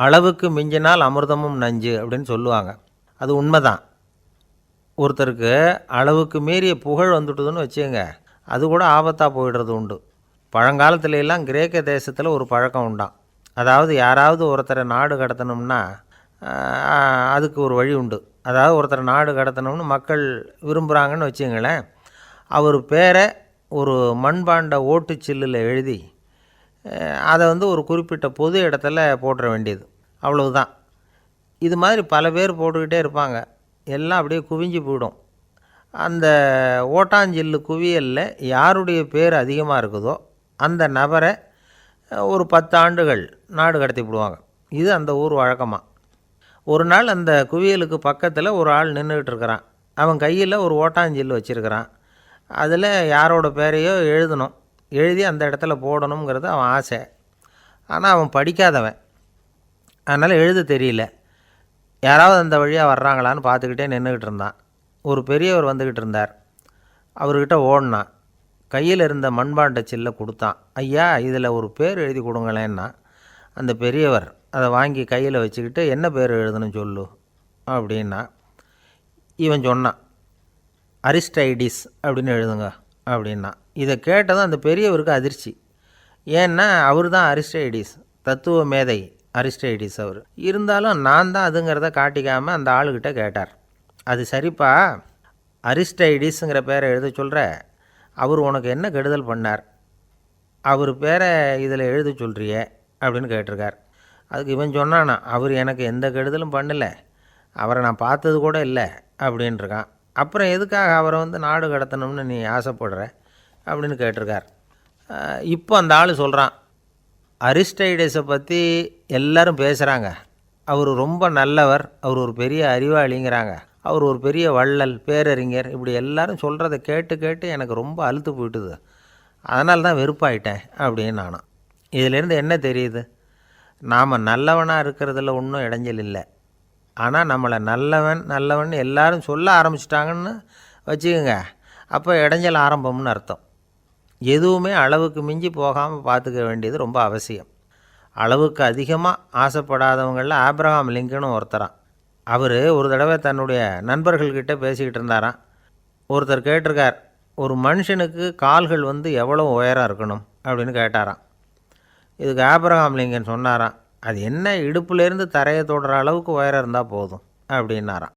அளவுக்கு மிஞ்சினால் அமிர்தமும் நஞ்சு அப்படின்னு சொல்லுவாங்க. அது உண்மைதான். ஒருத்தருக்கு அளவுக்கு மீறிய புகழ் வந்துட்டுதுன்னு வச்சுக்கோங்க, அது கூட ஆபத்தாக போயிடுறது உண்டு. பழங்காலத்துல எல்லாம் கிரேக்க தேசத்தில் ஒரு பழக்கம் உண்டாம். அதாவது யாராவது ஒருத்தரை நாடு கடத்தணும்னா அதுக்கு ஒரு வழி உண்டு. அதாவது ஒருத்தரை நாடு கடத்தணும்னு மக்கள் விரும்புகிறாங்கன்னு வச்சுங்களேன், அவர் பேரை ஒரு மண்பாண்ட ஓட்டுச்சில்லில் எழுதி அதை ஒரு குறிப்பிட்ட பொது இடத்துல போட்டுற வேண்டியது, அவ்வளவுதான். இது மாதிரி பல பேர் போட்டுக்கிட்டே இருப்பாங்க. எல்லாம் அப்படியே குவிஞ்சு போயிடும். அந்த ஓட்டாஞ்சில்லு குவியலில் யாருடைய பேர் அதிகமாக இருக்குதோ அந்த நபரை ஒரு 10 ஆண்டுகள் நாடு கடத்தி விடுவாங்க. இது அந்த ஊர் வழக்கமாக. ஒரு நாள் அந்த குவியலுக்கு பக்கத்தில் ஒரு ஆள் நின்றுக்கிட்டு இருக்கிறான். அவன் கையில் ஒரு ஓட்டாஞ்சில்லு வச்சுருக்கிறான். அதில் யாரோட பேரையோ எழுதணும், எழுதி அந்த இடத்துல போடணுங்கிறது அவன் ஆசை. ஆனால் அவன் படிக்காதவன், அதனால் எழுத தெரியல. யாராவது அந்த வழியாக வர்றாங்களான்னு பார்த்துக்கிட்டே நின்றுக்கிட்டு இருந்தான். ஒரு பெரியவர் வந்துக்கிட்டு இருந்தார். அவர்கிட்ட ஓடினான். கையில் இருந்த மண்பாண்ட சில்லை கொடுத்தான். ஐயா, இதில் ஒரு பேர் எழுதி கொடுங்களேன்னா. அந்த பெரியவர் அதை வாங்கி கையில் வச்சுக்கிட்டு, என்ன பேர் எழுதணும் சொல்லு அப்படின்னா. இவன் சொன்னான், அரிஸ்டைடிஸ் அப்படின்னு எழுதுங்க அப்படின்னா. இதை கேட்டதும் அந்த பெரியவருக்கு அதிர்ச்சி. ஏன்னா அவர் தான் அரிஸ்டைடிஸ், தத்துவ மேதை அரிஸ்டைடிஸ் அவர். இருந்தாலும் நான் தான் அதுங்கிறத காட்டிக்காமல் அந்த ஆளுக்கிட்ட கேட்டார். அது சரிப்பா, அரிஸ்டைடிஸுங்கிற பேரை எழுத சொல்கிற, அவர் உனக்கு என்ன கெடுதல் பண்ணார்? அவர் பேரை இதில் எழுத சொல்கிறியே அப்படின்னு கேட்டிருக்கார். அதுக்கு இவன் சொன்னானா, அவர் எனக்கு எந்த கெடுதலும் பண்ணலை, அவரை நான் பார்த்தது கூட இல்லை அப்படின்ட்டுருக்கான். அப்புறம் எதுக்காக அவரை நாடு கடத்தணும்னு நீ ஆசைப்படுற அப்படின்னு கேட்டிருக்கார். இப்போ அந்த ஆள் சொல்கிறான், அரிஸ்டைடஸை பற்றி எல்லோரும் பேசுகிறாங்க, அவர் ரொம்ப நல்லவர், அவர் ஒரு பெரிய அறிவாளிங்கிறாங்க, அவர் ஒரு பெரிய வள்ளல், பேரறிஞர், இப்படி எல்லாரும் சொல்கிறத கேட்டு கேட்டு எனக்கு ரொம்ப அலுத்து போயிட்டுது, அதனால தான் வெறுப்பாயிட்டேன் அப்படின்னு நானும். இதிலேருந்து என்ன தெரியுது? நாம் நல்லவனாக இருக்கிறதுல ஒன்றும் இடைஞ்சல் இல்லை. ஆனால் நம்மளை நல்லவன் நல்லவன் எல்லாரும் சொல்ல ஆரம்பிச்சிட்டாங்கன்னு வச்சுக்கோங்க, அப்போ இடைஞ்சல் ஆரம்பம்னு அர்த்தம். எதுவுமே அளவுக்கு மிஞ்சி போகாமல் பார்த்துக்க வேண்டியது ரொம்ப அவசியம். அளவுக்கு அதிகமாக ஆசைப்படாதவங்களில் ஆப்ரஹாம் லிங்கனும் ஒருத்தரான். அவர் ஒரு தடவை தன்னுடைய நண்பர்கள்கிட்ட பேசிக்கிட்டு இருந்தாராம். ஒருத்தர் கேட்டிருக்கார், ஒரு மனுஷனுக்கு கால்கள் எவ்வளோ உயரம் இருக்கணும் அப்படின்னு கேட்டாராம். இதுக்கு ஆப்ரஹாம் லிங்கன் சொன்னாராம், அது என்ன, இடுப்புலேருந்து தரையை தொடுற அளவுக்கு உயரம் இருந்தால் போதும் அப்படின்னாராம்.